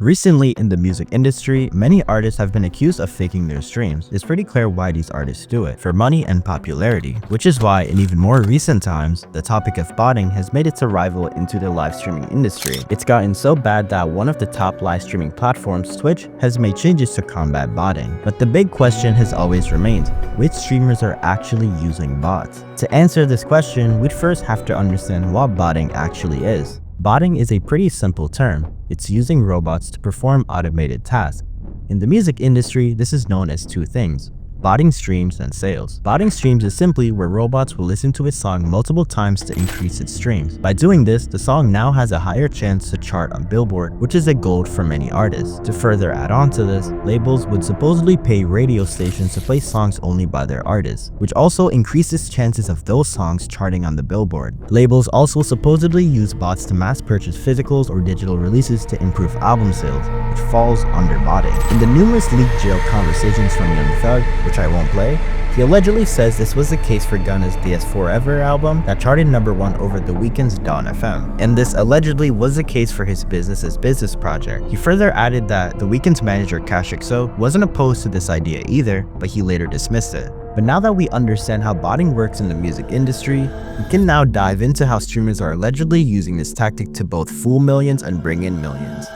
Recently in the music industry, many artists have been accused of faking their streams. It's pretty clear why these artists do it, for money and popularity, which is why in even more recent times, the topic of botting has made its arrival into the live streaming industry. It's gotten so bad that one of the top live streaming platforms, Twitch, has made changes to combat botting. But the big question has always remained, which streamers are actually using bots? To answer this question, we'd first have to understand what botting actually is. Botting is a pretty simple term. It's using robots to perform automated tasks. In the music industry, this is known as two things: botting streams and sales. Botting streams is simply where robots will listen to a song multiple times to increase its streams. By doing this, the song now has a higher chance to chart on Billboard, which is a goal for many artists. To further add on to this, labels would supposedly pay radio stations to play songs only by their artists, which also increases chances of those songs charting on the Billboard. Labels also supposedly use bots to mass purchase physicals or digital releases to improve album sales, which falls under botting. In the numerous leaked jail conversations from Young Thug, which I won't play, he allegedly says this was the case for Gunna's DS Forever album that charted #1 over the Weeknd's Dawn FM, and this allegedly was the case for his Business is Business project. He further added that the Weeknd's manager Cash XO wasn't opposed to this idea either, but he later dismissed it. But now that we understand how botting works in the music industry, we can now dive into how streamers are allegedly using this tactic to both fool millions and bring in millions.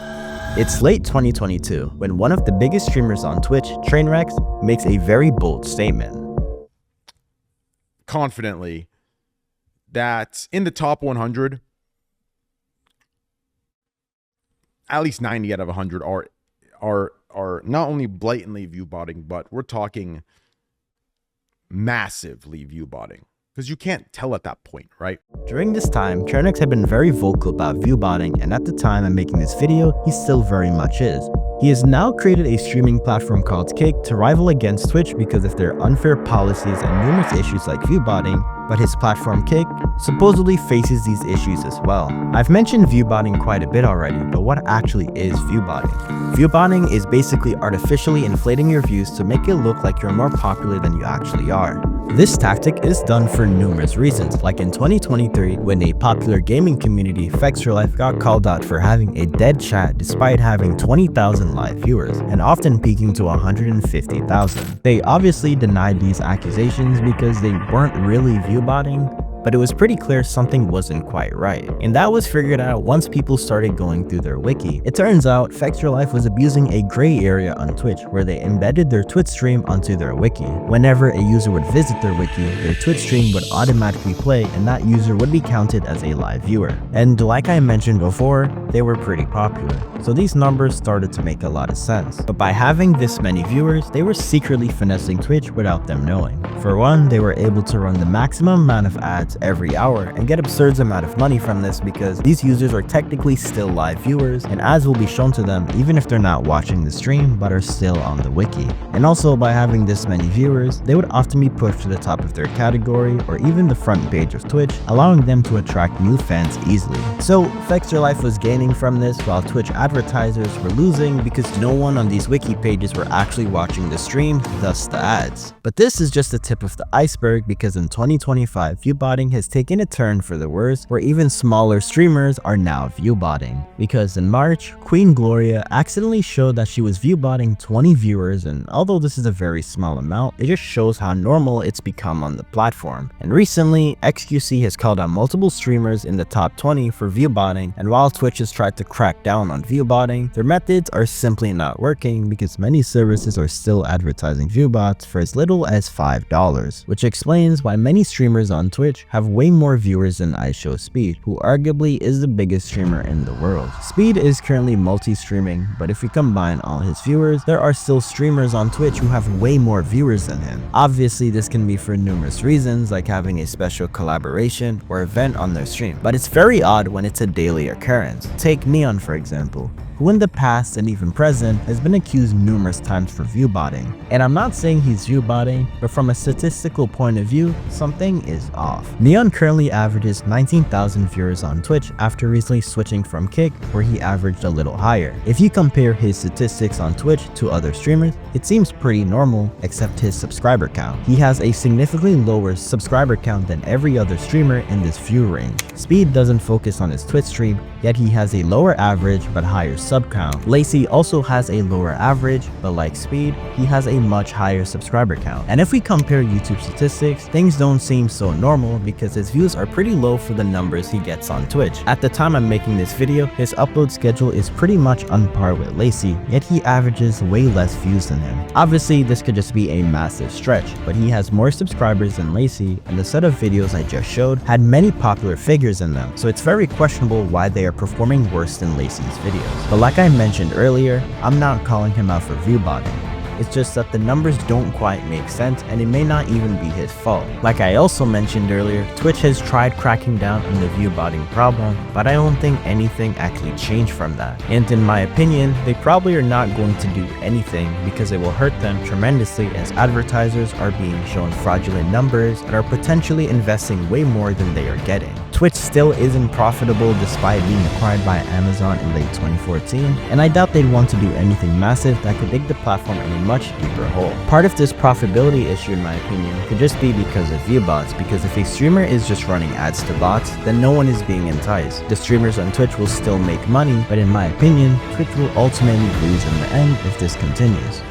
It's late 2022 when one of the biggest streamers on Twitch, Trainwrecks, makes a very bold statement. Confidently, that in the top 100, at least 90 out of 100 are not only blatantly view botting, but we're talking massively view botting. Because you can't tell at that point, right? During this time, Trainwrecks had been very vocal about view botting, and at the time I'm making this video, he still very much is. He has now created a streaming platform called Kick to rival against Twitch because of their unfair policies and numerous issues like view botting, but his platform Kick supposedly faces these issues as well. I've mentioned view botting quite a bit already, but what actually is view botting? View botting is basically artificially inflating your views to make it look like you're more popular than you actually are. This tactic is done for numerous reasons, like in 2023 when a popular gaming community, Fextralife, got called out for having a dead chat despite having 20,000 live viewers and often peaking to 150,000. They obviously denied these accusations because they weren't really view botting, but it was pretty clear something wasn't quite right. And that was figured out once people started going through their wiki. It turns out Fextralife was abusing a gray area on Twitch where they embedded their Twitch stream onto their wiki. Whenever a user would visit their wiki, their Twitch stream would automatically play and that user would be counted as a live viewer. And like I mentioned before, they were pretty popular. So these numbers started to make a lot of sense. But by having this many viewers, they were secretly finessing Twitch without them knowing. For one, they were able to run the maximum amount of ads every hour and get absurd amount of money from this because these users are technically still live viewers and ads will be shown to them even if they're not watching the stream but are still on the wiki. And also by having this many viewers, they would often be pushed to the top of their category or even the front page of Twitch, allowing them to attract new fans easily. So Fextralife was gaining from this while Twitch advertisers were losing because no one on these wiki pages were actually watching the stream, thus the ads. But this is just the tip of the iceberg because in 2025, view botting has taken a turn for the worse where even smaller streamers are now view botting. Because in March, Queen Gloria accidentally showed that she was view botting 20 viewers, and although this is a very small amount, it just shows how normal it's become on the platform. And recently, XQC has called out multiple streamers in the top 20 for view botting, and while Twitch has tried to crack down on view botting, their methods are simply not working because many services are still advertising view bots for as little as $5, which explains why many streamers on Twitch have way more viewers than iShowSpeed, who arguably is the biggest streamer in the world. Speed is currently multi-streaming, but if we combine all his viewers, there are still streamers on Twitch who have way more viewers than him. Obviously, this can be for numerous reasons, like having a special collaboration or event on their stream, but it's very odd when it's a daily occurrence. Take Neon for example, who in the past and even present has been accused numerous times for view botting. And I'm not saying he's view botting, but from a statistical point of view, something is off. Neon currently averages 19,000 viewers on Twitch after recently switching from Kick, where he averaged a little higher. If you compare his statistics on Twitch to other streamers, it seems pretty normal except his subscriber count. He has a significantly lower subscriber count than every other streamer in this view range. Speed doesn't focus on his Twitch stream, yet he has a lower average but higher sub count. Lacey also has a lower average, but like Speed, he has a much higher subscriber count. And if we compare YouTube statistics, things don't seem so normal because his views are pretty low for the numbers he gets on Twitch. At the time I'm making this video, his upload schedule is pretty much on par with Lacey, yet he averages way less views than him. Obviously, this could just be a massive stretch, but he has more subscribers than Lacey, and the set of videos I just showed had many popular figures in them, so it's very questionable why they are performing worse than Lacey's videos. But like I mentioned earlier, I'm not calling him out for view botting. It's just that the numbers don't quite make sense and it may not even be his fault. Like I also mentioned earlier, Twitch has tried cracking down on the view botting problem, but I don't think anything actually changed from that. And in my opinion, they probably are not going to do anything because it will hurt them tremendously as advertisers are being shown fraudulent numbers and are potentially investing way more than they are getting. Twitch still isn't profitable despite being acquired by Amazon in late 2014, and I doubt they'd want to do anything massive that could dig the platform in a much deeper hole. Part of this profitability issue, in my opinion, could just be because of view bots, because if a streamer is just running ads to bots, then no one is being enticed. The streamers on Twitch will still make money, but in my opinion, Twitch will ultimately lose in the end if this continues.